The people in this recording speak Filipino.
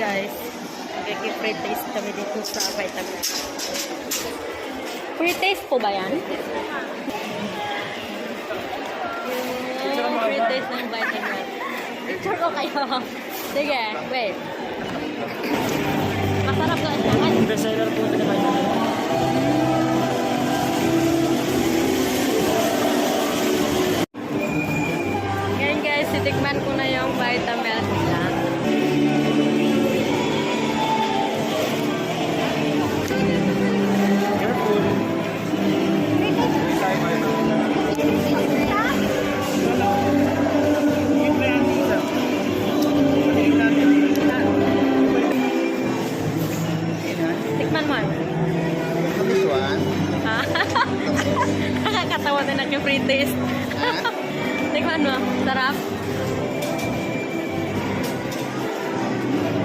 guys. Nagki-free taste kami dito sa Vitamin. Free taste po ba yan? Free taste ng Vitamin. Picture ko kayo. Sige, wait. Masarap ka siya. Bestseller po ito na Vitamin. Ngayon guys, titikman ko na yung Vitamin nila. Careful. Tikman mo. This one. Nakakatawa din ang free taste. Tikman mo. Sarap.